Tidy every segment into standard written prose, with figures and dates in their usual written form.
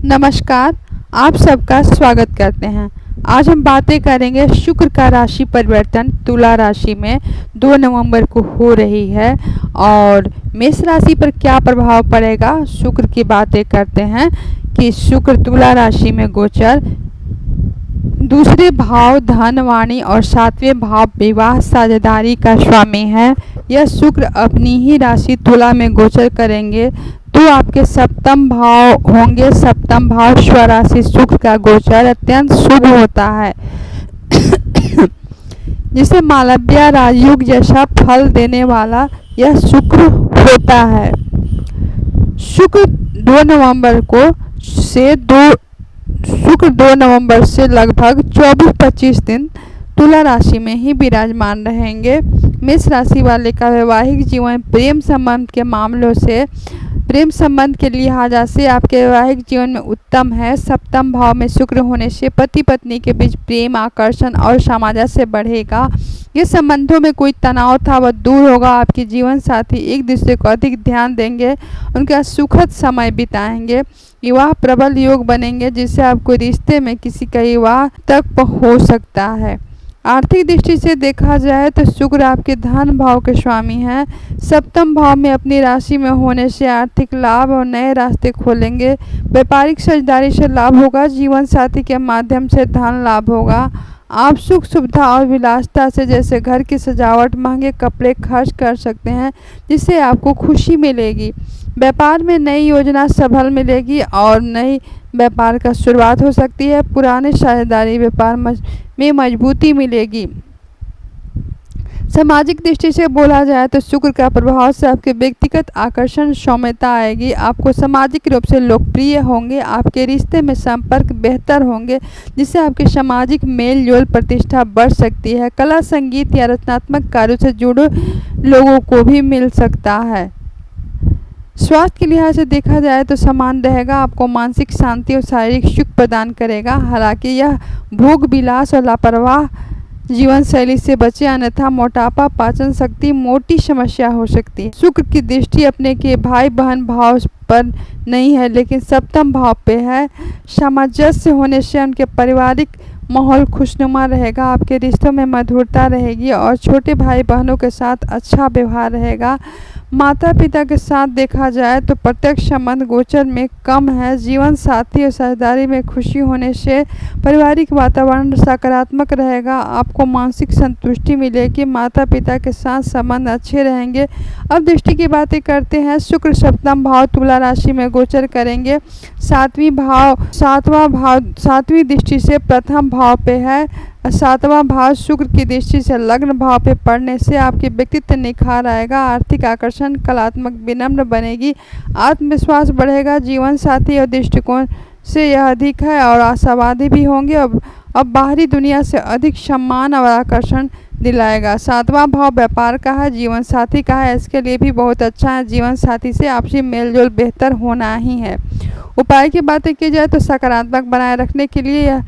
नमस्कार, आप सबका स्वागत करते हैं। आज हम बातें करेंगे शुक्र का राशि परिवर्तन तुला राशि में 2 नवंबर को हो रही है और मेष राशि पर क्या प्रभाव पड़ेगा। शुक्र की बातें करते हैं कि शुक्र तुला राशि में गोचर दूसरे भाव धन वाणी और 7वें भाव विवाह साझेदारी का स्वामी है। यह शुक्र अपनी ही राशि तुला में गोचर करेंगे तो आपके सप्तम भाव होंगे। सप्तम भाव स्वराशि शुक्र का गोचर अत्यंत शुभ होता है जिसे मालव्य राजयोग जैसा फल देने वाला यह शुक्र होता है। शुक्र 2 नवंबर से लगभग 24-25 दिन तुला राशि में ही विराजमान रहेंगे। मेष राशि वाले का वैवाहिक जीवन प्रेम संबंध के लिहाज से आपके वैवाहिक जीवन में उत्तम है। सप्तम भाव में शुक्र होने से पति पत्नी के बीच प्रेम, आकर्षण और सामंजस्य बढ़ेगा। ये संबंधों में कोई तनाव था वह दूर होगा। आपके जीवन साथी एक दूसरे को अधिक ध्यान देंगे, उनका सुखद समय बिताएंगे। विवाह प्रबल योग बनेंगे जिससे आपको रिश्ते में किसी का विवाह तक हो सकता है। आर्थिक दृष्टि से देखा जाए तो शुक्र आपके धन भाव के स्वामी हैं। सप्तम भाव में अपनी राशि में होने से आर्थिक लाभ और नए रास्ते खोलेंगे। व्यापारिक साझेदारी से लाभ होगा। जीवन साथी के माध्यम से धन लाभ होगा। आप सुख सुविधा और विलासिता से जैसे घर की सजावट, महंगे कपड़े खर्च कर सकते हैं जिससे आपको खुशी मिलेगी। व्यापार में नई योजना सफल मिलेगी और नई व्यापार का शुरुआत हो सकती है। पुराने साझेदारी व्यापार में मजबूती मिलेगी। सामाजिक दृष्टि से बोला जाए तो शुक्र का प्रभाव से आपके व्यक्तिगत आकर्षण सौम्यता आएगी। आपको सामाजिक रूप से लोकप्रिय होंगे। आपके रिश्ते में संपर्क बेहतर होंगे जिससे आपके सामाजिक मेल जोल प्रतिष्ठा बढ़ सकती है। कला, संगीत या रचनात्मक कार्यों से जुड़े लोगों को भी मिल सकता है। स्वास्थ्य के लिहाज से देखा जाए तो समान रहेगा। आपको मानसिक शांति और शारीरिक सुख प्रदान करेगा। हालांकि यह भोग विलास और लापरवाह जीवन शैली से बचे, अन्यथा मोटापा, पाचन शक्ति, मोटी समस्या हो सकती है। शुक्र की दृष्टि अपने के भाई बहन भाव पर नहीं है लेकिन सप्तम भाव पे है। सामंजस्य होने से उनके पारिवारिक माहौल खुशनुमा रहेगा। आपके रिश्तों में मधुरता रहेगी और छोटे भाई बहनों के साथ अच्छा व्यवहार रहेगा। माता पिता के साथ देखा जाए तो प्रत्यक्ष संबंध गोचर में कम है। जीवन साथी और साझेदारी में खुशी होने से पारिवारिक वातावरण सकारात्मक रहेगा। आपको मानसिक संतुष्टि मिलेगी। माता पिता के साथ संबंध अच्छे रहेंगे। अब दृष्टि की बातें करते हैं। शुक्र सप्तम भाव तुला राशि में गोचर करेंगे। सातवीं दृष्टि से प्रथम भाव पे है। 7वां भाव शुक्र की दृष्टि से लग्न भाव पे पड़ने से आपके व्यक्तित्व निखार आएगा। आर्थिक आकर्षण, कलात्मक विनम्र बनेगी। आत्मविश्वास बढ़ेगा। जीवन साथी और दृष्टिकोण से यह अधिक है और आशावादी भी होंगे। अब बाहरी दुनिया से अधिक सम्मान और आकर्षण दिलाएगा। 7वां भाव व्यापार का है, जीवन साथी का है। इसके लिए भी बहुत अच्छा है। जीवन साथी से आपसी मेलजोल बेहतर होना ही है। उपाय की बातें की जाए तो सकारात्मक बनाए रखने के लिए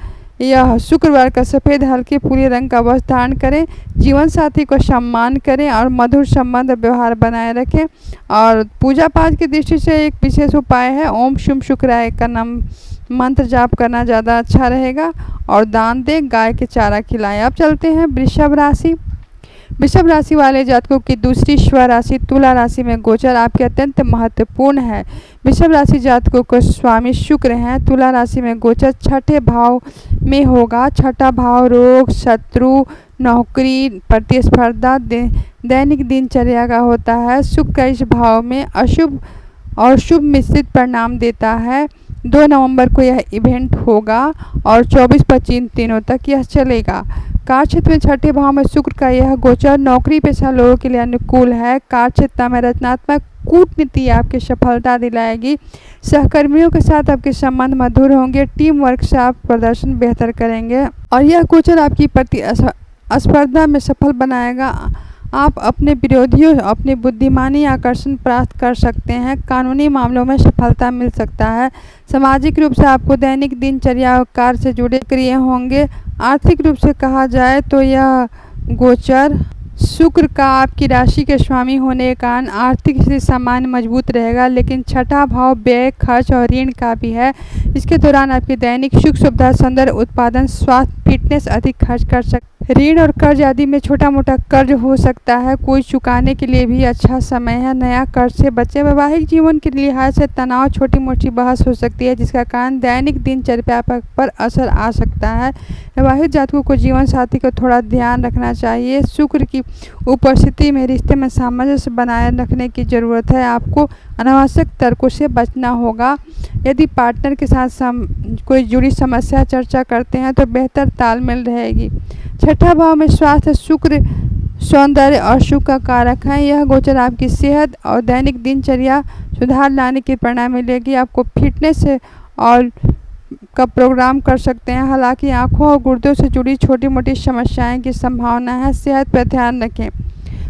यह शुक्रवार का सफ़ेद हल्के पीले रंग का वस्त्र धारण करें। जीवन साथी को सम्मान करें और मधुर संबंध व्यवहार बनाए रखें। और पूजा पाठ की दृष्टि से एक विशेष उपाय है ओम शुम शुक्राय का नाम मंत्र जाप करना ज़्यादा अच्छा रहेगा। और दान दें, गाय के चारा खिलाएं। अब चलते हैं वृषभ राशि। वृषभ राशि वाले जातकों की दूसरी स्वराशि तुला राशि में गोचर आपके अत्यंत महत्वपूर्ण है। वृषभ राशि जातकों को स्वामी शुक्र हैं। तुला राशि में गोचर छठे भाव में होगा। छठा भाव रोग, शत्रु, नौकरी, प्रतिस्पर्धा, दैनिक दिनचर्या का होता है। शुक्र का इस भाव में अशुभ और शुभ मिश्रित परिणाम देता है। 2 नवंबर को यह इवेंट होगा और 24-25 दिनों तक यह चलेगा। कार्य क्षेत्र में छठे भाव में शुक्र का यह गोचर नौकरी पेशा लोगों के लिए अनुकूल है। कार्य क्षेत्र में रचनात्मक कूटनीति आपकी सफलता दिलाएगी। सहकर्मियों के साथ आपके संबंध मधुर होंगे। टीम वर्क से आप प्रदर्शन बेहतर करेंगे और यह गोचर आपकी प्रतिस्पर्धा में सफल बनाएगा। आप अपने विरोधियों अपनी बुद्धिमानी आकर्षण प्राप्त कर सकते हैं। कानूनी मामलों में सफलता मिल सकता है। सामाजिक रूप से आपको दैनिक दिनचर्या और कार्य से जुड़े क्रिया होंगे। आर्थिक रूप से कहा जाए तो यह गोचर शुक्र का आपकी राशि के स्वामी होने के कारण आर्थिक स्थिति सामान्य मजबूत रहेगा, लेकिन छठा भाव व्यय, खर्च और ऋण का भी है। इसके दौरान आपकी दैनिक सुख सुविधा, सौंदर्य उत्पादन, स्वास्थ्य, फिटनेस अधिक खर्च कर सकते। ऋण और कर्ज आदि में छोटा मोटा कर्ज हो सकता है, कोई चुकाने के लिए भी अच्छा समय है। नया कर्ज से बचें। वैवाहिक जीवन के लिहाज से तनाव, छोटी मोटी बहस हो सकती है, जिसका कारण दैनिक दिनचर्या पर असर आ सकता है। वैवाहिक जातकों को जीवन साथी को थोड़ा ध्यान रखना चाहिए। शुक्र की उपस्थिति में रिश्ते में सामंजस्य बनाए रखने की ज़रूरत है। आपको अनावश्यक तर्कों से बचना होगा। यदि पार्टनर के साथ कोई जुड़ी समस्या चर्चा करते हैं तो बेहतर तालमेल रहेगी। छठा भाव में स्वास्थ्य, शुक्र सौंदर्य और सुख का कारक है। यह गोचर आपकी सेहत और दैनिक दिनचर्या सुधार लाने की प्रेरणा मिलेगी। आपको फिटनेस और का प्रोग्राम कर सकते हैं। हालांकि आँखों और गुर्दों से जुड़ी छोटी मोटी समस्याएं की संभावना है। सेहत पर ध्यान रखें।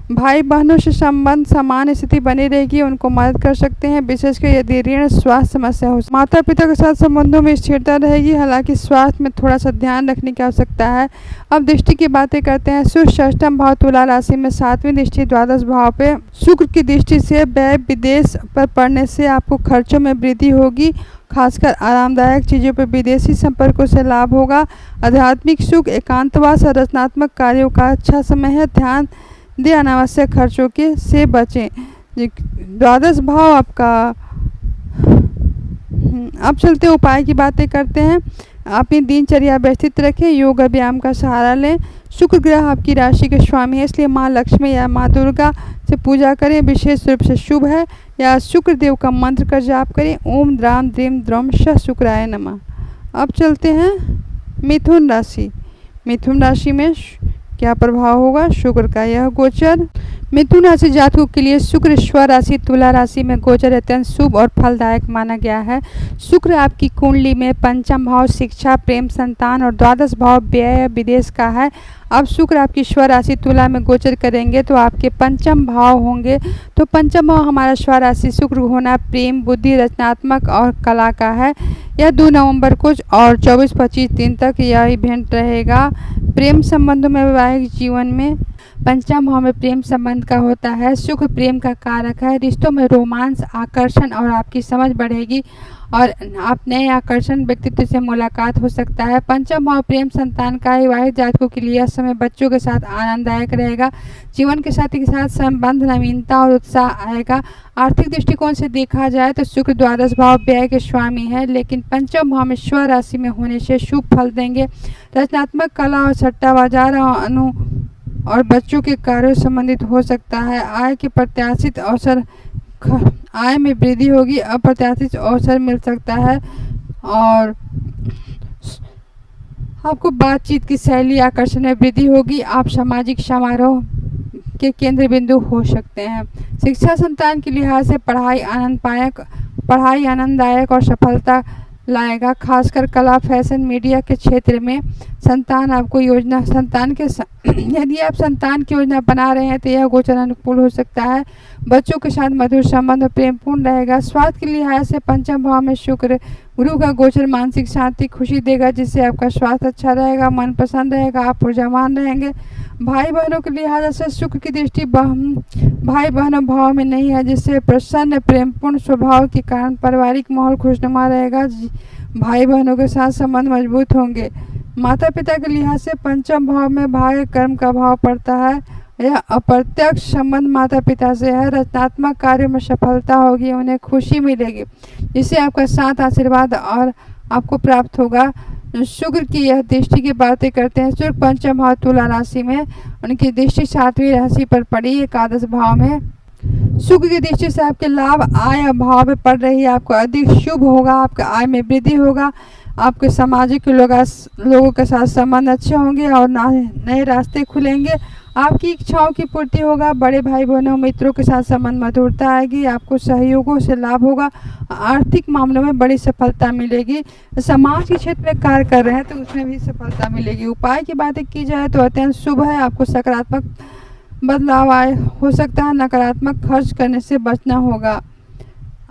भाई बहनों से संबंध सामान्य स्थिति बनी रहेगी, उनको मदद कर सकते हैं, विशेषकर यदि ऋण स्वास्थ्य समस्या हो। माता पिता के साथ संबंधों में स्थिरता रहेगी, हालांकि स्वास्थ्य में थोड़ा सा ध्यान रखने की आवश्यकता है। अब दृष्टि की बातें करते हैं। सूर्य षष्ठम भाव तुला राशि में 7वीं दृष्टि द्वादश भाव पे शुक्र की दृष्टि से व्यय विदेश पर पड़ने से आपको खर्चों में वृद्धि होगी, खासकर आरामदायक चीज़ों पर विदेशी संपर्कों से लाभ होगा। आध्यात्मिक सुख, एकांतवास और रचनात्मक कार्यों का अच्छा समय है। ध्यान दे अनावश्यक खर्चों के से बचें। द्वादश भाव आपका। अब चलते उपाय की बातें करते हैं। अपनी दिनचर्या व्यवस्थित रखें, योग व्यायाम का सहारा लें। शुक्र ग्रह आपकी राशि के स्वामी है, इसलिए माँ लक्ष्मी या माँ दुर्गा से पूजा करें, विशेष रूप से शुभ है। या शुक्र देव का मंत्र का जाप करें, ओम द्राम द्रीम द्रम श शुक्राय नमः। अब चलते हैं मिथुन राशि। मिथुन राशि में क्या प्रभाव होगा शुक्र का यह गोचर। मिथुन राशि जातकों के लिए शुक्र स्व राशि तुला राशि में गोचर अत्यंत शुभ और फलदायक माना गया है। शुक्र आपकी कुंडली में पंचम भाव शिक्षा, प्रेम, संतान और द्वादश भाव व्यय विदेश का है। अब शुक्र आपकी स्व राशि तुला में गोचर करेंगे तो आपके पंचम भाव होंगे। तो पंचम भाव हमारा स्व राशि शुक्र होना प्रेम, बुद्धि, रचनात्मक और कला का है। यह 2 नवंबर को और 24-25 दिन तक यह इवेंट रहेगा। प्रेम संबंधों में, वैवाहिक जीवन में पंचम भाव में प्रेम संबंध का होता है। शुक्र प्रेम का कारक है। रिश्तों में रोमांस, आकर्षण और आपकी समझ बढ़ेगी और आप नए आकर्षण व्यक्तित्व से मुलाकात हो सकता है। पंचम भाव प्रेम संतान का है। विवाहित जातकों के लिए यह समय बच्चों के साथ आनंददायक रहेगा। जीवन के साथी के साथ संबंध, नवीनता और उत्साह आएगा। आर्थिक दृष्टिकोण से देखा जाए तो शुक्र द्वादश भाव व्यय के स्वामी है, लेकिन पंचम भाव में स्व राशि में होने से शुभ फल देंगे। रचनात्मक कला और सट्टा बाजार और बच्चों के कार्यों संबंधित हो सकता है। आय के प्रत्याशित अवसर, आय में वृद्धि होगी, अप्रत्याशित अवसर मिल सकता है और आपको बातचीत की शैली, आकर्षण में वृद्धि होगी। आप सामाजिक समारोह के केंद्र बिंदु हो सकते हैं। शिक्षा संतान के लिहाज से पढ़ाई आनंददायक और सफलता लाएगा, खासकर कला, फैशन, मीडिया के क्षेत्र में। संतान आपको योजना यदि आप संतान की योजना बना रहे हैं तो यह गोचर अनुकूल हो सकता है। बच्चों के साथ मधुर संबंध और प्रेमपूर्ण रहेगा। स्वास्थ्य के लिहाज से पंचम भाव में शुक्र गुरु का गोचर मानसिक शांति, खुशी देगा, जिससे आपका स्वास्थ्य अच्छा रहेगा, मन प्रसन्न रहेगा, आप ऊर्जावान रहेंगे। भाई बहनों के लिहाज से शुक्र की दृष्टि भाई बहनों भाव में नहीं है, जिससे प्रसन्न प्रेमपूर्ण स्वभाव के कारण पारिवारिक माहौल खुशनुमा रहेगा। भाई बहनों के साथ संबंध मजबूत होंगे। माता पिता के लिहाज से पंचम भाव में भाग्य कर्म का भाव पड़ता है। यह अप्रत्यक्ष संबंध माता पिता से है। रचनात्मक कार्यों में सफलता होगी, उन्हें खुशी मिलेगी, जिससे आपका साथ आशीर्वाद और आपको प्राप्त होगा। शुक्र की यह दृष्टि की बातें करते हैं। शुक्र पंचम भाव तुला राशि में, उनकी दृष्टि 7वीं राशि पर पड़ी, एकादश भाव में। शुक्र की दृष्टि से आपके लाभ आय भाव में पड़ रही है, आपको अधिक शुभ होगा, आपके आय में वृद्धि होगा, आपके सामाजिक लोगों के साथ संबंध अच्छे होंगे और नए रास्ते खुलेंगे। आपकी इच्छाओं की पूर्ति होगा। बड़े भाई बहनों मित्रों के साथ संबंध मधुरता आएगी, आपको सहयोगों से लाभ होगा। आर्थिक मामलों में बड़ी सफलता मिलेगी। समाज के क्षेत्र में कार्य कर रहे हैं तो उसमें भी सफलता मिलेगी। उपाय की बातें की जाए तो अत्यंत शुभ है। आपको सकारात्मक बदलाव हो सकता है, नकारात्मक खर्च करने से बचना होगा।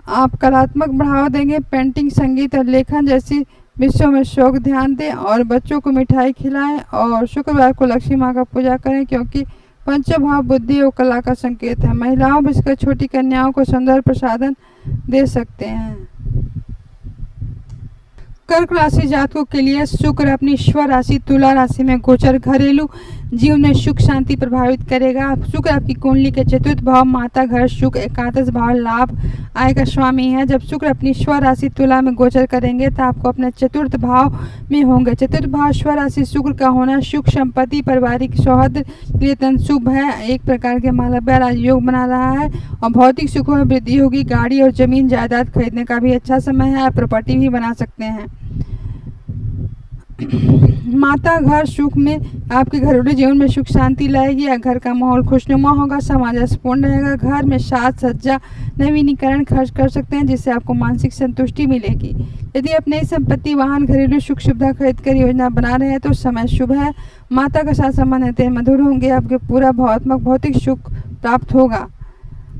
आप कलात्मक बढ़ावा देंगे। पेंटिंग, संगीत और लेखन जैसी विषयों में शौक ध्यान दें और बच्चों को मिठाई खिलाएं और शुक्रवार को लक्ष्मी माँ का पूजा करें, क्योंकि पंचम भाव बुद्धि और कला का संकेत है। महिलाओं विशेषकर छोटी कन्याओं को सौंदर्य प्रसाधन दे सकते हैं। कर्क राशि जातकों के लिए शुक्र अपनी स्वर राशि तुला राशि में गोचर घरेलू जीवन में सुख शांति प्रभावित करेगा। शुक्र आपकी कुंडली के चतुर्थ भाव माता घर सुख एकादश भाव लाभ आय का स्वामी है। जब शुक्र अपनी स्वर राशि तुला में गोचर करेंगे तो आपको अपने चतुर्थ भाव में होंगे। चतुर्थ भाव स्वर राशि शुक्र का होना सुख संपत्ति पारिवारिक सौहार्द के लिए अत्यंत शुभ है। एक प्रकार के मालव्य राजयोग बना रहा है और भौतिक सुखों में वृद्धि होगी। गाड़ी और जमीन जायदाद खरीदने का भी अच्छा समय है। प्रॉपर्टी भी बना सकते हैं। माता घर सुख में आपके घरेलू जीवन में सुख शांति लाएगी। घर का माहौल खुशनुमा होगा। सामंजस्यपूर्ण रहेगा। घर में साज सज्जा नवीनीकरण खर्च कर सकते हैं जिससे आपको मानसिक संतुष्टि मिलेगी। यदि आप नई संपत्ति वाहन घरेलू सुख सुविधा खरीद कर योजना बना रहे हैं तो समय शुभ है। माता के साथ संबंध मधुर होंगे। आपके पूरा भावात्मक भौतिक सुख प्राप्त होगा।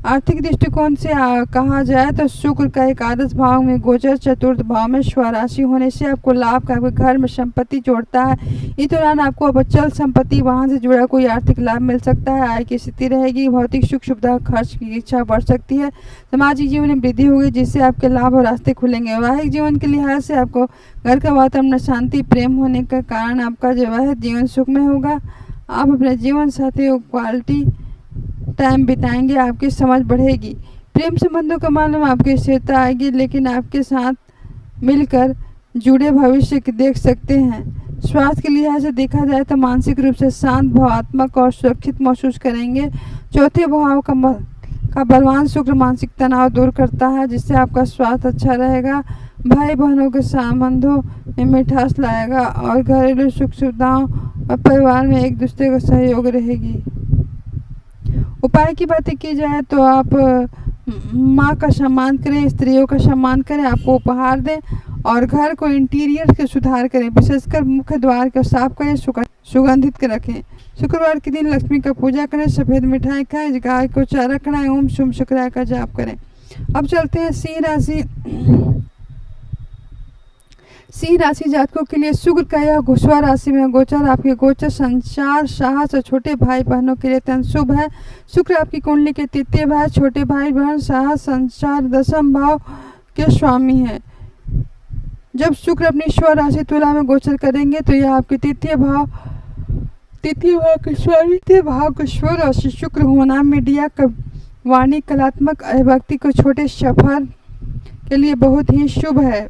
आर्थिक दृष्टिकोण से कहा जाए तो शुक्र का एकादश भाव में गोचर चतुर्थ भाव में स्वराशि होने से आपको लाभ का आपके घर में संपत्ति जोड़ता है। इस दौरान आपको अचल संपत्ति वाहन से जुड़ा कोई आर्थिक लाभ मिल सकता है। आय की स्थिति रहेगी। भौतिक सुख सुविधा खर्च की इच्छा बढ़ सकती है। सामाजिक जीवन में वृद्धि होगी जिससे आपके लाभ और रास्ते खुलेंगे। वैवाहिक जीवन के लिहाज से आपको घर का वातावरण में शांति प्रेम होने का कारण आपका वैवाहिक जीवन सुख में होगा। आप अपने जीवन साथी को क्वालिटी टाइम बिताएंगे। आपकी समझ बढ़ेगी। प्रेम संबंधों का मालूम आपकी स्थिरता आएगी लेकिन आपके साथ मिलकर जुड़े भविष्य के देख सकते हैं। स्वास्थ्य के लिहाज से देखा जाए तो मानसिक रूप से शांत भावात्मक और सुरक्षित महसूस करेंगे। चौथे भाव का बलवान शुक्र मानसिक तनाव दूर करता है जिससे आपका स्वास्थ्य अच्छा रहेगा। भाई बहनों के संबंधों में मिठास लाएगा और घरेलू सुख सुविधाओं और परिवार में एक दूसरे का सहयोग रहेगी। उपाय की बातें की जाए तो आप माँ का सम्मान करें, स्त्रियों का सम्मान करें, आपको उपहार दें और घर को इंटीरियर के सुधार करें। विशेषकर मुख्य द्वार को साफ करें, सुगंधित रखें। शुक्रवार के दिन लक्ष्मी का पूजा करें, सफ़ेद मिठाई खाएं, गाय को चारा खिलाएं, ओम शुभ शुक्राय का जाप करें। अब चलते हैं सिंह राशि। सिंह राशि जातकों के लिए शुक्र का यह घुसवा राशि में गोचर आपके गोचर संचार साहस और छोटे भाई बहनों के लिए अत्यंत शुभ है। शुक्र आपकी कुंडली के तृतीय भाव छोटे भाई बहन साहस संचार दशम भाव के स्वामी है। जब शुक्र अपनी स्व राशि तुला में गोचर करेंगे तो यह आपके तृतीय भाव के स्व राशि शुक्र होना मीडिया वाणी कलात्मक अभिव्यक्ति को छोटे सफर के लिए बहुत ही शुभ है।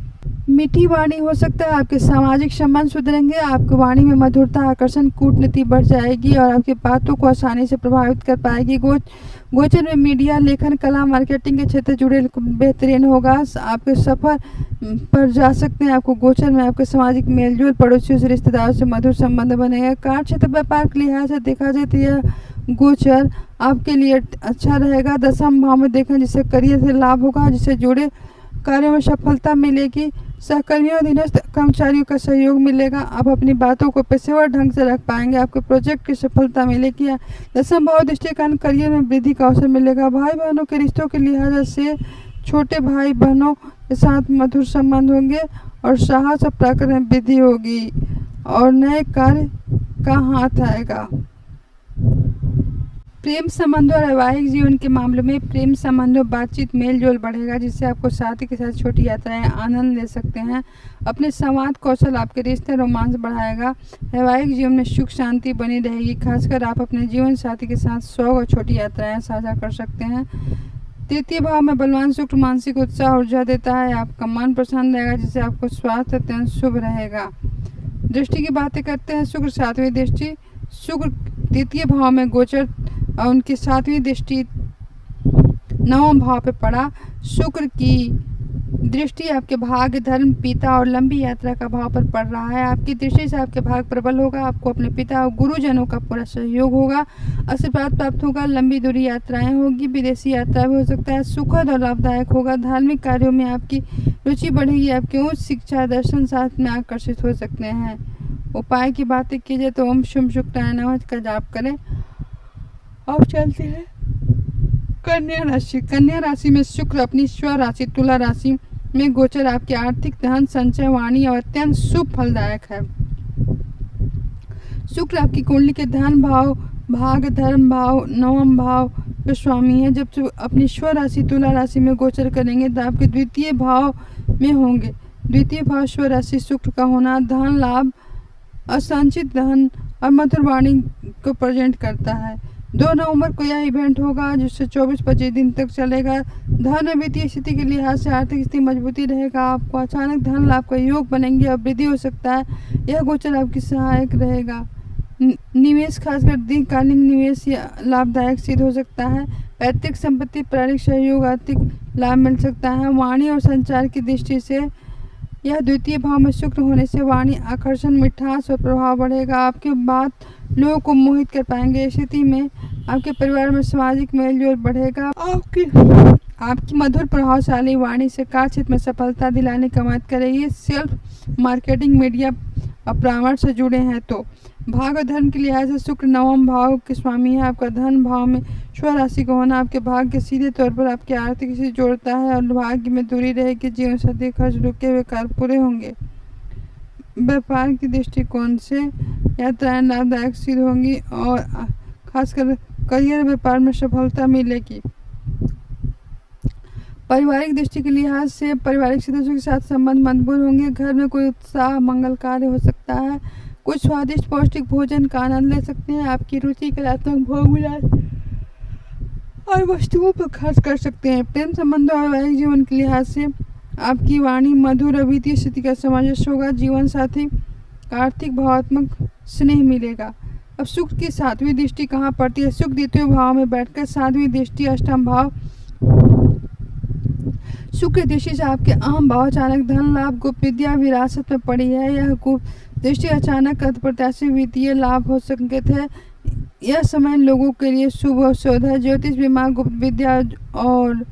मीठी वाणी हो सकता है। आपके सामाजिक संबंध सुधरेंगे। आपकी वाणी में मधुरता आकर्षण कूटनीति बढ़ जाएगी और आपकी बातों को आसानी से प्रभावित कर पाएगी। गोचर में मीडिया लेखन कला मार्केटिंग के क्षेत्र जुड़े बेहतरीन होगा। आपके सफर पर जा सकते हैं। आपको गोचर में आपके सामाजिक मेलजोल पड़ोसियों से रिश्तेदारों से मधुर संबंध बनेगा। कार्य क्षेत्र व्यापार के लिहाज से देखा जाए तो यह गोचर आपके लिए अच्छा रहेगा। दशम भाव में देखें जिससे करियर से लाभ होगा, जिससे जुड़े कार्यों में सफलता मिलेगी। सहकर्मियों अधीनस्थ कर्मचारियों का सहयोग मिलेगा। आप अपनी बातों को पेशेवर ढंग से रख पाएंगे। आपके प्रोजेक्ट की सफलता मिलेगी। दशम भाव दृष्टि के कारण करियर में वृद्धि का अवसर मिलेगा। भाई बहनों के रिश्तों के लिहाज से छोटे भाई बहनों के साथ मधुर संबंध होंगे और साहस और पराक्रम में वृद्धि होगी और नए कार्य का हाथ आएगा। प्रेम संबंधों और वैवाहिक जीवन के मामलों में प्रेम संबंधों बातचीत मेल जोल बढ़ेगा जिससे आपको साथी के साथ छोटी यात्राएं आनंद ले सकते हैं। अपने संवाद कौशल आपके रिश्ते रोमांस बढ़ाएगा। वैवाहिक जीवन में सुख शांति बनी रहेगी। खासकर आप अपने जीवन साथी के साथ शौक और छोटी यात्राएं साझा कर सकते हैं। तृतीय भाव में बलवान शुक्र मानसिक उत्साह ऊर्जा देता है। आपका मन प्रसन्न रहेगा जिससे आपको स्वास्थ्य अत्यंत शुभ रहेगा। दृष्टि की बातें करते हैं। शुक्र सातवीं दृष्टि शुक्र तृतीय भाव में गोचर और उनकी सातवीं दृष्टि नवम भाव पे पड़ा। शुक्र की दृष्टि आपके भाग्य धर्म पिता और लंबी यात्रा का भाव पर पड़ रहा है। आपकी दृष्टि से आपके भाग्य प्रबल होगा। आपको अपने पिता और गुरुजनों का पूरा सहयोग होगा। आशीर्वाद प्राप्त होगा। लंबी दूरी यात्राएं होगी। विदेशी यात्रा भी हो सकता है। सुखद और लाभदायक होगा। धार्मिक कार्यों में आपकी रुचि बढ़ेगी। आपकी उच्च शिक्षा दर्शन शास्त्र में आकर्षित हो सकते हैं। उपाय की बातें की जाए तो ओम शुभ शुक्राय नमः का जाप करें। अब चलते हैं कन्या राशि। कन्या राशि में शुक्र अपनी स्व राशि तुला राशि में गोचर आपके आर्थिक धन संचय वाणी और अत्यंत शुभ फलदायक है। शुक्र आपकी कुंडली के धन भाव भाग धर्म भाव नवम भाव के स्वामी है। जब अपनी स्व राशि तुला राशि में गोचर करेंगे तो आपके द्वितीय भाव में होंगे। द्वितीय भाव स्व राशि शुक्र का होना धन लाभ, असंचित धन और मधुर वाणी को प्रेजेंट करता है। 2 नवंबर को यह इवेंट होगा जिससे 24-25 दिन तक चलेगा। धन और वित्तीय स्थिति के लिहाज से आर्थिक स्थिति मजबूती रहेगा। आपको अचानक धन लाभ का योग बनेंगे और वृद्धि हो सकता है। यह गोचर आपकी सहायक रहेगा। निवेश खासकर दीर्घकालीन निवेश या लाभदायक सिद्ध हो सकता है। पैतृक संपत्ति, पारिवारिक सहयोग, आर्थिक लाभ मिल सकता है। वाणी और संचार की दृष्टि से यह द्वितीय भाव में शुक्र होने से वाणी आकर्षण, मिठास और प्रभाव बढ़ेगा। आपकी बात लोगों को मोहित कर पाएंगे। इस स्थिति में आपके परिवार में सामाजिक मेलजोल बढ़ेगा। आपकी मधुर प्रभावशाली वाणी से कार्य क्षेत्र में सफलता दिलाने का मदद करेगी। सेल्फ मार्केटिंग, मीडिया और परामर्श से जुड़े हैं तो भाग और धर्म के लिहाज से शुक्र नवम भाव के स्वामी है। आपका धन भाव में स्व राशि का होना आपके भाग्य के सीधे तौर पर आपकी आर्थिक स्थिति जोड़ता है और भाग्य में दूरी रहेगी। जीवन साथी खर्च रुके हुए कार्य पूरे होंगे। व्यापार की दृष्टिकोण से यात्राएं लाभदायक सिद्ध होंगी और खासकर करियर व्यापार में सफलता मिलेगी। पारिवारिक दृष्टि के लिहाज से पारिवारिक सदस्यों के साथ संबंध मजबूत होंगे। घर में कोई उत्साह मंगल कार्य हो सकता है। कुछ स्वादिष्ट पौष्टिक भोजन का आनंद ले सकते हैं। आपकी रुचि कलात्मक भोग विलास और वस्तुओं पर खर्च कर सकते हैं। प्रेम संबंध और वैवाहिक जीवन के लिहाज से आपकी वाणी मधुर और वित्तीय स्थिति का सामंजस्य होगा। जीवन साथी का आर्थिक भावात्मक स्नेह मिलेगा। अब शुक्र की 7वीं दृष्टि कहाँ पड़ती है? शुक्र द्वितीय भाव में बैठकर 7वीं दृष्टि अष्टम भाव शुक्र दृष्टि से आपके अहम भाव अचानक धन लाभ, गुप्त विद्या, विरासत में पड़ी है। यह गुप्त दृष्टि अचानक अप्रत्याशित वित्तीय लाभ हो संकेत है। यह समय लोगों के लिए शुभ और शोध है। ज्योतिष बीमा, गुप्त विद्या और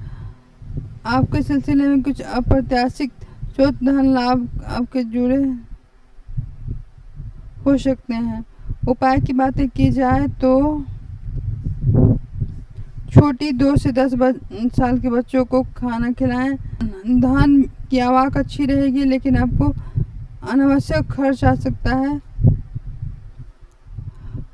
आपके सिलसिले में कुछ अप्रत्याशित शोध धन लाभ आपके जुड़े हो सकते हैं। उपाय की बातें की जाए तो छोटी 2 से 10 साल के बच्चों को खाना खिलाएं। धन की आवक अच्छी रहेगी लेकिन आपको अनावश्यक खर्च आ सकता है।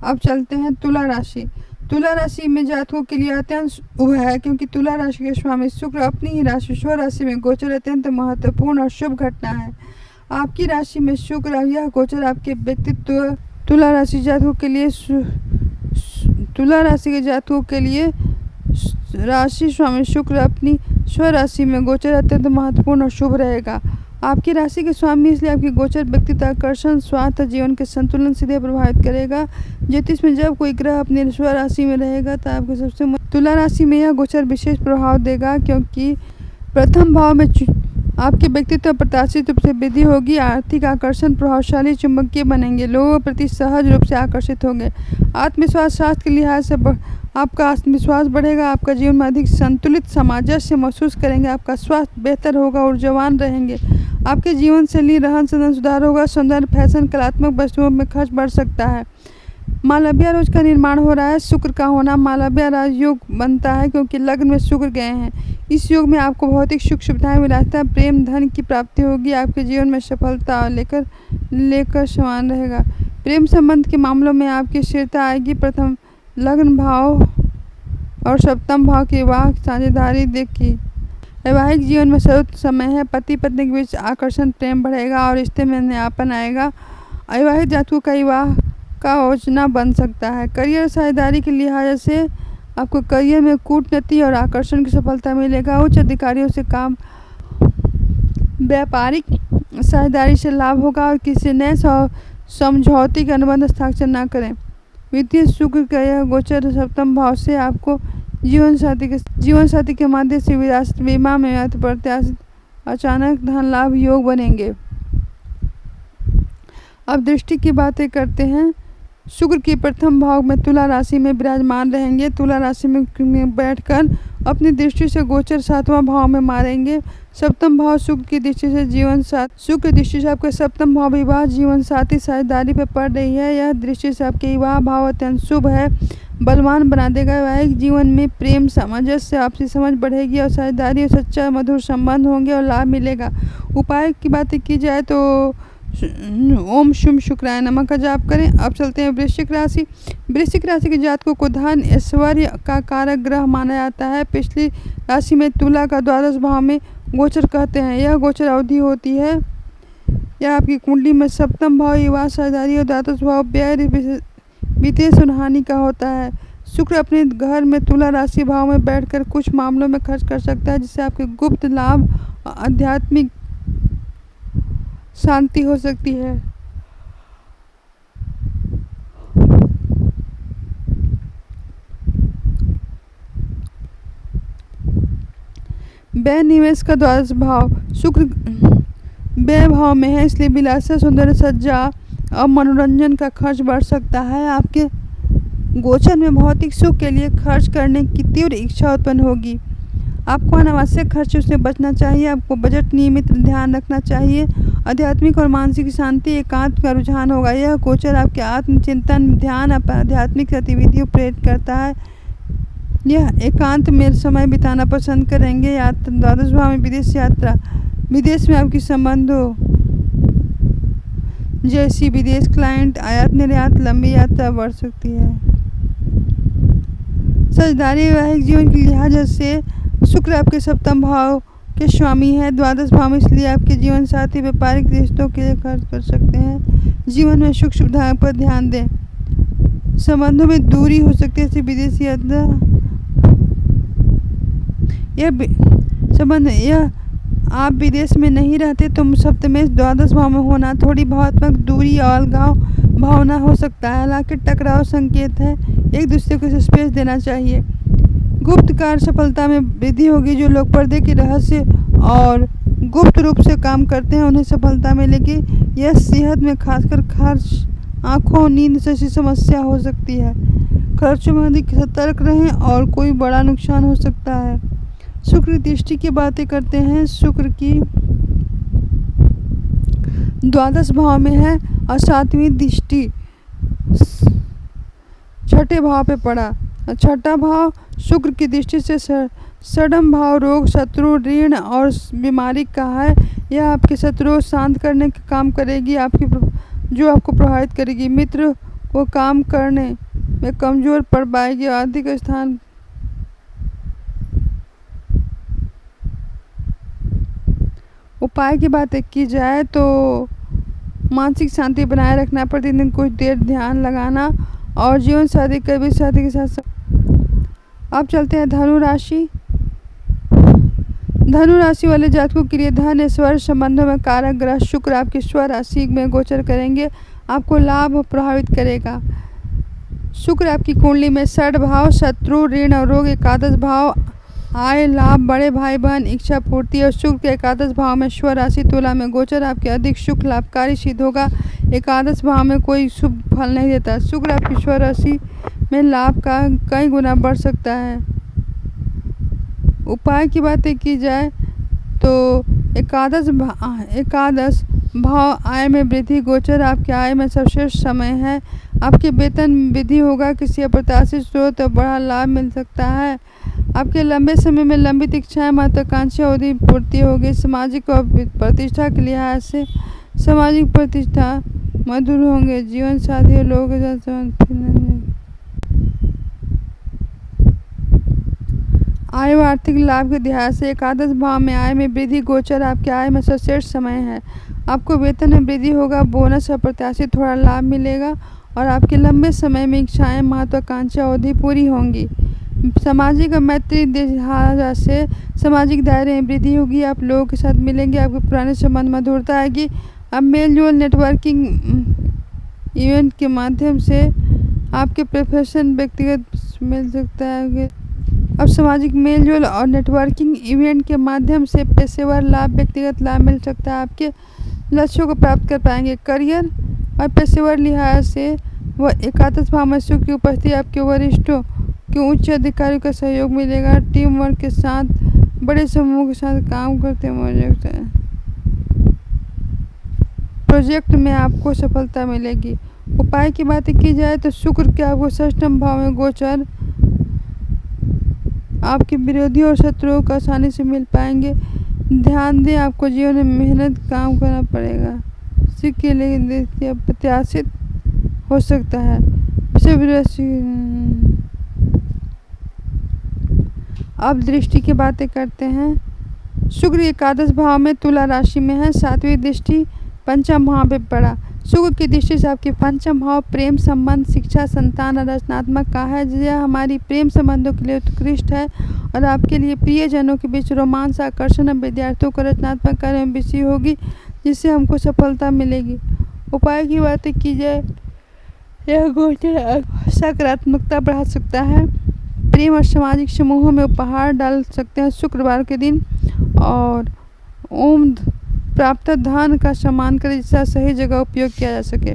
अब चलते हैं तुला राशि। तुला राशि में जातकों के लिए अत्यंत शुभ है क्योंकि तुला राशि के स्वामी शुक्र अपनी ही राशि स्व राशि में गोचर अत्यंत महत्वपूर्ण और शुभ घटना है। आपकी राशि में शुक्र यह गोचर आपके व्यक्तित्व तुला राशि के जातकों के लिए राशि स्वामी शुक्र अपनी स्व राशि में गोचर अत्यंत महत्वपूर्ण और शुभ रहेगा। आपकी राशि के स्वामी इसलिए आपकी गोचर व्यक्तित्व, आकर्षण, स्वास्थ्य, जीवन के संतुलन सीधे प्रभावित करेगा। ज्योतिष में जब कोई ग्रह अपनी स्व राशि में रहेगा तो आपके सबसे तुला राशि में यह गोचर विशेष प्रभाव देगा क्योंकि प्रथम भाव में आपके व्यक्तित्व प्रत्याशित रूप से वृद्धि होगी। आर्थिक आकर्षण प्रभावशाली चुंबकीय बनेंगे। लोगों के प्रति सहज रूप से आकर्षित होंगे। आत्मविश्वास, स्वास्थ्य के लिहाज से आपका आत्मविश्वास बढ़ेगा। आपका जीवन में अधिक संतुलित सामंजस्य महसूस करेंगे। आपका स्वास्थ्य बेहतर होगा, ऊर्जावान रहेंगे। आपके जीवन शैली, रहन सहन सुधार होगा। सौंदर्य, फैशन, कलात्मक वस्तुओं में खर्च बढ़ सकता है। मालव्य रोज का निर्माण हो रहा है। शुक्र का होना मालव्य राज योग बनता है क्योंकि लग्न में शुक्र गए हैं। इस योग में आपको भौतिक सुख सुविधाएं, विलासिता, प्रेम, धन की प्राप्ति होगी। आपके जीवन में सफलता लेकर समान रहेगा। प्रेम संबंध के मामलों में आपकी स्थिरता आएगी। प्रथम लग्न भाव और सप्तम भाव की विवाह साझेदारी देखी। वैवाहिक जीवन में सर्वोत्तम समय है। पति पत्नी के बीच आकर्षण, प्रेम बढ़ेगा और रिश्ते में नयापन आएगा। अविवाहित जातकों का विवाह का योजना बन सकता है। करियर साझेदारी के लिहाज से आपको करियर में कूटनीति और आकर्षण की सफलता मिलेगा। उच्च अधिकारियों से काम, व्यापारिक साझेदारी से लाभ होगा और किसी नए समझौते के अनुबंध हस्ताक्षर न करें। वित्तीय शुक्र का यह गोचर सप्तम भाव से आपको जीवन साथी के माध्यम से विरासत, बीमा में अप्रत्याशित अचानक धन लाभ योग बनेंगे। अब दृष्टि की बातें करते हैं। शुक्र की प्रथम भाव में तुला राशि में विराजमान रहेंगे। तुला राशि में बैठकर अपनी दृष्टि से गोचर 7वां भाव में मारेंगे। सप्तम भाव शुक्र की दृष्टि से शुक्र दृष्टि से आपके सप्तम भाव विवाह, जीवन साथी, साझेदारी पर पड़ रही है। यह दृष्टि से आपके विवाह भाव अत्यंत शुभ है, बलवान बना देगा। वैवाहिक जीवन में प्रेम, सामंजस्य, आपसी समझ बढ़ेगी और साझेदारी और सच्चा मधुर संबंध होंगे और लाभ मिलेगा। उपाय की बातें की जाए तो ओम शुभ शुक्राय नमः का जाप करें। अब चलते हैं वृश्चिक राशि। वृश्चिक राशि के जातकों को धन ऐश्वर्य का कारक ग्रह माना जाता है। पिछली राशि में तुला का द्वादश भाव में गोचर कहते हैं। यह गोचर अवधि होती है। यह आपकी कुंडली में सप्तम भाव युवा साझेदारी और द्वादश भाव व्यय वित्तीय हानि का होता है। शुक्र अपने घर में तुला राशि भाव में बैठकर कुछ मामलों में खर्च कर सकता है, जिससे आपके गुप्त लाभ और आध्यात्मिक शांति हो सकती है। व्यय निवेश का द्वादश भाव शुक्र व्यय भाव में है, इसलिए विलासिता सौंदर्य सज्जा और मनोरंजन का खर्च बढ़ सकता है। आपके गोचर में भौतिक सुख के लिए खर्च करने की तीव्र इच्छा उत्पन्न होगी। आपको अनावश्यक खर्चों से बचना चाहिए। आपको बजट नियमित ध्यान रखना चाहिए। आध्यात्मिक और मानसिक शांति एकांत का रुझान होगा। यह गोचर आपके आत्मचिंतन ध्यान आध्यात्मिक गतिविधियों प्रेरित करता है। यह एकांत में समय बिताना पसंद करेंगे। द्वादश भाव में विदेश यात्रा, विदेश में आपकी संबंधों जैसी विदेश क्लाइंट आयात निर्यात लंबी यात्रा बढ़ सकती है। साझेदारी वैवाहिक जीवन के लिहाज से शुक्र आपके सप्तम भाव के स्वामी है, द्वादश भाव में, इसलिए आपके जीवन साथी व्यापारिक रिश्तों के लिए खर्च कर सकते हैं। जीवन में सुख सुविधाओं पर ध्यान दें। संबंधों में दूरी हो सकती है, जैसे विदेशी यात्रा। यह आप विदेश में नहीं रहते तो सप्तमेश द्वादश भाव में होना थोड़ी भावनात्मक दूरी और अलगाव भावना हो सकता है। हालांकि टकराव संकेत है, एक दूसरे को स्पेस देना चाहिए। गुप्त कार्य सफलता में वृद्धि होगी। जो लोग पर्दे के रहस्य और गुप्त रूप से काम करते हैं उन्हें सफलता मिलेगी। यह सेहत में खासकर खर्च, आँखों, नींद जैसी समस्या हो सकती है। खर्चों में अधिक सतर्क रहें और कोई बड़ा नुकसान हो सकता है। शुक्र दृष्टि की बातें करते हैं। शुक्र की द्वादश भाव में है और सातवीं दृष्टि छठे भाव पे पड़ा। छठा भाव शुक्र की दृष्टि से षष्ठम भाव रोग, शत्रु, ऋण और बीमारी का है। यह आपके शत्रुओं शांत करने का काम करेगी, जो आपको प्रभावित करेगी। मित्र को काम करने में कमजोर पड़ पाएगी। आर्थिक स्थान उपाय की बातें की जाए तो मानसिक शांति बनाए रखना, प्रतिदिन कुछ देर ध्यान लगाना और जीवन साथी कभी साथी के साथ। अब चलते हैं धनु राशि। धनु राशि वाले जातकों के लिए धन ऐश्वर्य संबंधों में कारक ग्रह शुक्र आपकी स्व राशि में गोचर करेंगे, आपको लाभ प्रभावित करेगा। शुक्र आपकी कुंडली में षठ भाव शत्रु, ऋण और रोग, एकादश भाव आय लाभ, बड़े भाई बहन, इच्छा पूर्ति और शुक्र के एकादश भाव में स्व राशि तुला में गोचर आपके अधिक सुख लाभकारी सिद्ध होगा। एकादश भाव में कोई शुभ फल नहीं देता। शुक्र आपकी स्व राशि में लाभ का कई गुना बढ़ सकता है। उपाय की बातें की जाए तो एकादश भाव आय में वृद्धि गोचर आपके आय में सर्वश्रेष्ठ समय है। आपके वेतन वृद्धि होगा। किसी अप्रत्याशित स्रोत बड़ा लाभ मिल सकता है। आपके लंबे समय में लंबित इच्छाएं महत्वाकांक्षा अवधि पूर्ति होगी। सामाजिक और प्रतिष्ठा के लिहाज से सामाजिक प्रतिष्ठा मधुर होंगे। जीवन साथी और लोगों के साथ आय व आर्थिक लाभ के लिहाज से एकादश भाव में आय में वृद्धि गोचर आपके आय में सर्वश्रेष्ठ समय है। आपको वेतन में वृद्धि होगा। बोनस और प्रत्याशित थोड़ा लाभ मिलेगा और आपके लंबे समय में इच्छाएं महत्वाकांक्षा अवधि पूरी होंगी। सामाजिक और मैत्री लिहाज से सामाजिक दायरे में वृद्धि होगी। आप लोगों के साथ मिलेंगे, आपके पुराने संबंध मधुरता आएगी। अब मेल जोल नेटवर्किंग इवेंट के माध्यम से आपके प्रोफेशन व्यक्तिगत मिल सकता है। अब सामाजिक मेल जोल और नेटवर्किंग इवेंट के माध्यम से पेशेवर लाभ, व्यक्तिगत लाभ मिल सकता है। आपके लक्ष्यों को प्राप्त कर पाएंगे। करियर और पेशेवर लिहाज से वह एकादश भाव में शुक्र की उपस्थिति आपके वरिष्ठों के उच्च अधिकारियों का सहयोग मिलेगा। टीम वर्क के साथ बड़े समूह के साथ काम करते हैं। प्रोजेक्ट में आपको सफलता मिलेगी। उपाय की बातें की जाए तो शुक्र के आपको षष्ठम भाव में गोचर आपके विरोधी और शत्रुओं को आसानी से मिल पाएंगे। ध्यान दें, आपको जीवन में मेहनत काम करना पड़ेगा। सिख के लिए प्रत्याशित हो सकता है। अब दृष्टि की बातें करते हैं। शुक्र एकादश भाव में तुला राशि में है, 7वीं दृष्टि पंचम भाव पे पड़ा। शुक्र की दृष्टि से आपके पंचम भाव प्रेम संबंध, शिक्षा, संतान और रचनात्मक का है। यह हमारी प्रेम संबंधों के लिए उत्कृष्ट है और आपके लिए प्रियजनों के बीच रोमांस, आकर्षण और विद्यार्थियों को रचनात्मक कार्य में रुचि होगी, जिससे हमको सफलता मिलेगी। उपाय की बातें की जाए, यह गोचर सकारात्मकता बढ़ा सकता है। प्रेम और सामाजिक समूहों में उपहार डाल सकते हैं शुक्रवार के दिन, और ओम प्राप्त धन का सम्मान करें, जिसका सही जगह उपयोग किया जा सके।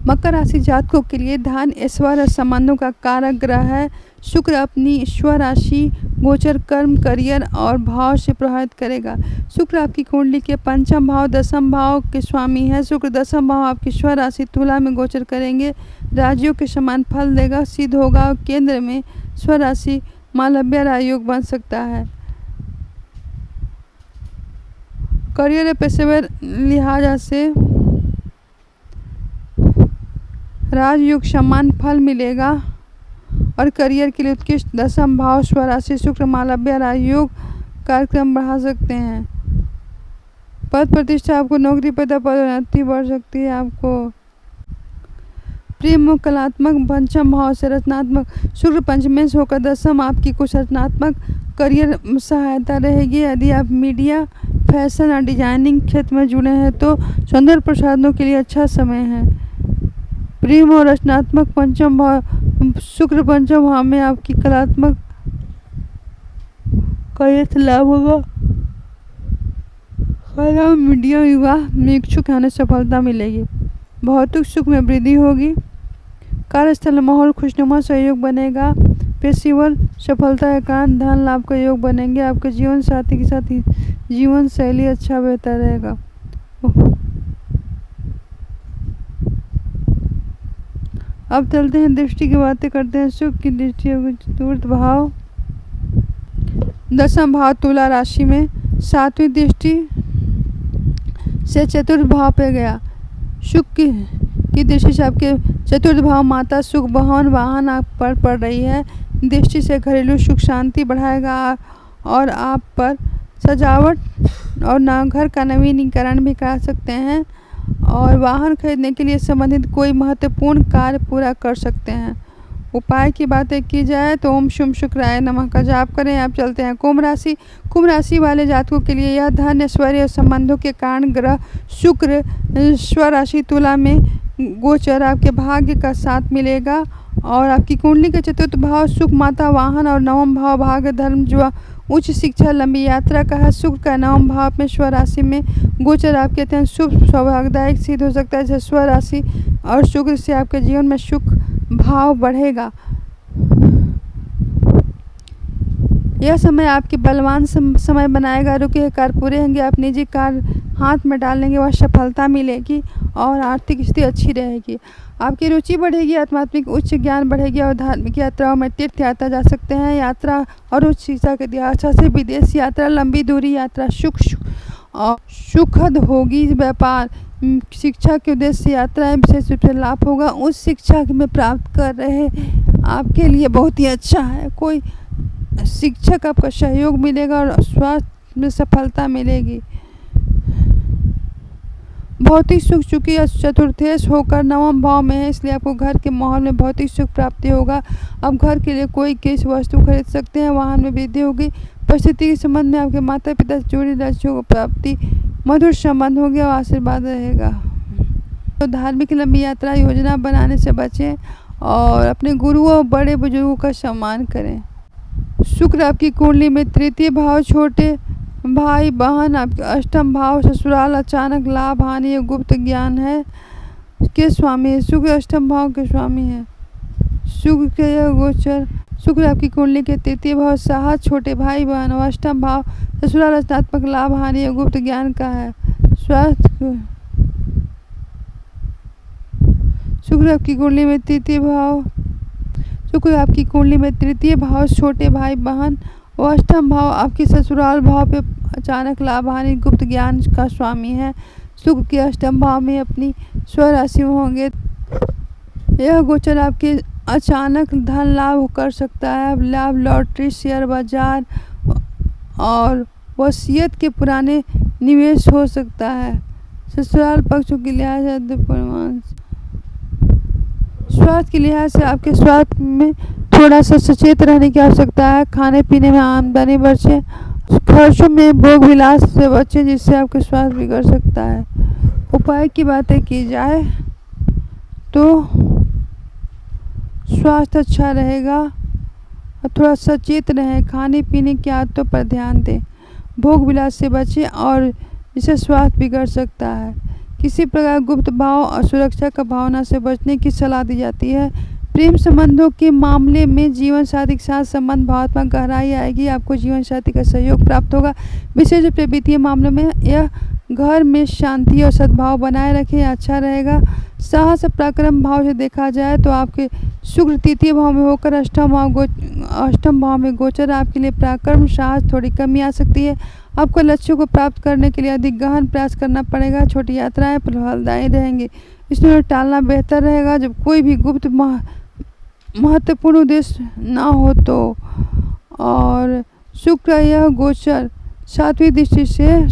मकर राशि जातकों के लिए धन, ऐश्वर्य और संबंधों का कारक ग्रह है। शुक्र अपनी स्वराशि गोचर कर्म, करियर और भाव से प्रभावित करेगा। शुक्र आपकी कुंडली के पंचम भाव, दसम भाव के स्वामी है। शुक्र दसम भाव आपकी स्वराशि तुला में गोचर करेंगे, राज्यों के समान फल देगा, सिद्ध होगा। केंद्र में स्वराशि मालव्य राजयोग बन सकता है। करियर और पेशेवर लिहाज से राजयोग समान फल मिलेगा और करियर के लिए उत्कृष्ट दसम भाव स्वराशि शुक्र मालव्य राजयोग कार्यक्रम बढ़ा सकते हैं। पद प्रतिष्ठा, आपको नौकरी पदोन्नति बढ़ सकती है। आपको प्रेम और कलात्मक पंचम भाव से रचनात्मक शुक्र पंचमें से होकर दसम आपकी कुछ रचनात्मक करियर सहायता रहेगी। यदि आप मीडिया, फैशन और डिजाइनिंग क्षेत्र में जुड़े हैं तो सौंदर्य प्रसाधनों के लिए अच्छा समय है। प्रेम और रचनात्मक पंचम भाव शुक्र पंचम भाव में आपकी कलात्मक करियर से लाभ होगा। कला, मीडिया, विवाह में इच्छुक होने सफलता मिलेगी। भौतिक सुख में वृद्धि होगी। कार्यस्थल माहौल खुशनुमा सहयोग बनेगा। पेशेवर सफलता के कारण धन लाभ का योग बनेंगे। आपके जीवन साथी के साथ जीवन शैली अच्छा बेहतर रहेगा। अब चलते हैं दृष्टि की बातें करते हैं। शुक्र की दृष्टि चतुर्थ भाव दसम भाव तुला राशि में, 7वीं दृष्टि से चतुर्थ भाव पे गया। शुक्र की दृष्टि से आपके चतुर्थ भाव माता सुख, वाहन आप पर पड़ रही है। दृष्टि से घरेलू सुख शांति बढ़ाएगा और आप पर सजावट और घर का नवीनीकरण भी करा सकते हैं और वाहन खरीदने के लिए संबंधित कोई महत्वपूर्ण कार्य पूरा कर सकते हैं। उपाय की बातें की जाए तो ओम शुम शुक्राय नमः का जाप करें। आप चलते हैं कुंभ राशि। कुंभ राशि वाले जातकों के लिए यह धन, ऐश्वर्य और संबंधों के कारण ग्रह शुक्र स्वराशि तुला में गोचर आपके भाग्य का साथ मिलेगा और आपकी कुंडली के चतुर्थ भाव सुख, माता, वाहन और नवम भाव भाग्य, धर्म, जुआ, उच्च शिक्षा, लंबी यात्रा का है। शुक्र का नवम भाव में स्वराशि में गोचर आपके अत्यंत शुभ सौभाग्यदायक सिद्ध हो सकता है। जैसे स्वराशि और शुक्र से आपके जीवन में सुख भाव बढ़ेगा। यह समय आपके बलवान समय बनाएगा। रुके कार्य पूरे होंगे। आप निजी कार्य हाथ में डाल लेंगे, वह सफलता मिलेगी और आर्थिक स्थिति अच्छी रहेगी। आपकी रुचि बढ़ेगी, आध्यात्मिक उच्च ज्ञान बढ़ेगी और धार्मिक यात्राओं में तीर्थ यात्रा जा सकते हैं। यात्रा और उच्च शिक्षा के दिशा से विदेश यात्रा, लंबी दूरी यात्रा और सुखद होगी। व्यापार, शिक्षा के उद्देश्य से यात्राएं विशेष रूप से लाभ होगा। उच्च शिक्षा में प्राप्त कर रहे आपके लिए बहुत ही अच्छा है। कोई शिक्षक आपका सहयोग मिलेगा और स्वास्थ्य में सफलता मिलेगी। भौतिक सुख चूँकि चतुर्थेश होकर नवम भाव में है, इसलिए आपको घर के माहौल में भौतिक सुख प्राप्ति होगा। अब घर के लिए कोई केस वस्तु खरीद सकते हैं। वाहन में वृद्धि होगी। परिस्थिति के संबंध में आपके माता पिता से जुड़ी लक्ष्यों को प्राप्ति, मधुर संबंध हो गया और आशीर्वाद रहेगा। तो धार्मिक लंबी यात्रा योजना बनाने से बचें और अपने गुरुओं और बड़े बुजुर्गों का सम्मान करें। शुक्र आपकी कुंडली में तृतीय भाव, छोटे भाई बहन आपके अष्टम भाव, ससुराल, अचानक लाभ, हानि और गुप्त ज्ञान है के स्वामी है। शुक्र अष्टम भाव के स्वामी है। शुक्र के यह गोचर शुक्र आपकी कुंडली के तृतीय भाव, साहस, छोटे भाई बहन और अष्टम भाव, ससुराल, रचनात्मक लाभ, हानि और गुप्त ज्ञान का है। स्वास्थ्य शुक्र आपकी कुंडली में तृतीय भाव, शुक्र आपकी कुंडली में तृतीय भाव, छोटे भाई बहन और अष्टम भाव आपकी ससुराल भाव पे अचानक लाभ, हानि, गुप्त ज्ञान का स्वामी है। शुक्र के अष्टम भाव में अपनी स्वराशि में होंगे। यह गोचर आपके अचानक धन लाभ कर सकता है। लाभ लॉटरी, शेयर बाजार और वसीयत के पुराने निवेश हो सकता है। ससुराल पक्षों के लिहाज से, स्वास्थ्य के लिहाज से आपके स्वास्थ्य में थोड़ा सा सचेत रहने की आवश्यकता है। खाने पीने में आमदनी बचे, खर्चों में भोग विलास से बचें जिससे आपके स्वास्थ्य बिगड़ सकता है। उपाय की बातें की जाए तो स्वास्थ्य अच्छा रहेगा और थोड़ा सचेत रहें। खाने पीने की आदतों पर ध्यान दें, भोग विलास से बचें और इससे स्वास्थ्य बिगड़ सकता है। किसी प्रकार गुप्त भाव और सुरक्षा का भावना से बचने की सलाह दी जाती है। प्रेम संबंधों के मामले में जीवन साथी के साथ संबंध भावनात्मक गहराई आएगी। आपको जीवन साथी का सहयोग प्राप्त होगा। विशेष रूप से वित्तीय मामलों में यह घर में शांति और सद्भाव बनाए रखें, अच्छा रहेगा। साहस और पराक्रम भाव से देखा जाए तो आपके शुक्र तृतीय भाव में होकर अष्टम भाव में गोचर आपके लिए पराक्रम साहस थोड़ी कमी आ सकती है। आपको लक्ष्यों को प्राप्त करने के लिए अधिक गहन प्रयास करना पड़ेगा। छोटी यात्राएं फलदायी रहेंगी, इसमें टालना बेहतर रहेगा जब कोई भी गुप्त महत्वपूर्ण उद्देश्य ना हो तो। और शुक्र यह गोचर सातवीं दृष्टि से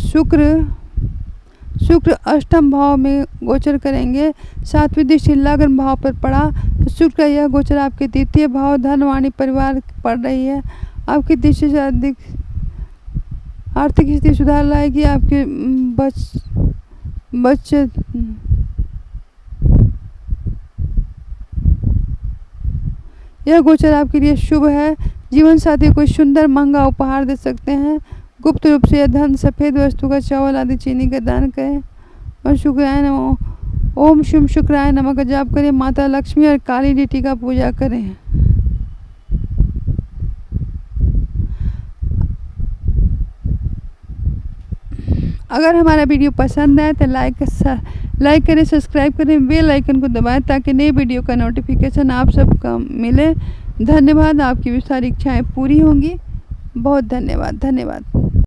शुक्र अष्टम भाव में गोचर करेंगे। सातवीं दृष्टि लग्न भाव पर पड़ा तो शुक्र यह गोचर आपके तृतीय भाव धन वाणी परिवार पड़ रही है। आपकी दृष्टि से अधिक आर्थिक स्थिति सुधार लाएगी। आपके बचत यह गोचर आपके लिए शुभ है। जीवन साथी कोई सुंदर महंगा उपहार दे सकते हैं। गुप्त रूप से यह धन सफ़ेद वस्तु का चावल आदि चीनी का दान करें और शुक्राय नमः ओम शुभ शुक्राय नमः का जाप करें। माता लक्ष्मी और काली देवी का पूजा करें। अगर हमारा वीडियो पसंद आए तो लाइक करें, सब्सक्राइब करें, बेल आइकन को दबाएं ताकि नए वीडियो का नोटिफिकेशन आप सबको मिले। धन्यवाद। आपकी भी सारी इच्छाएं पूरी होंगी। बहुत धन्यवाद।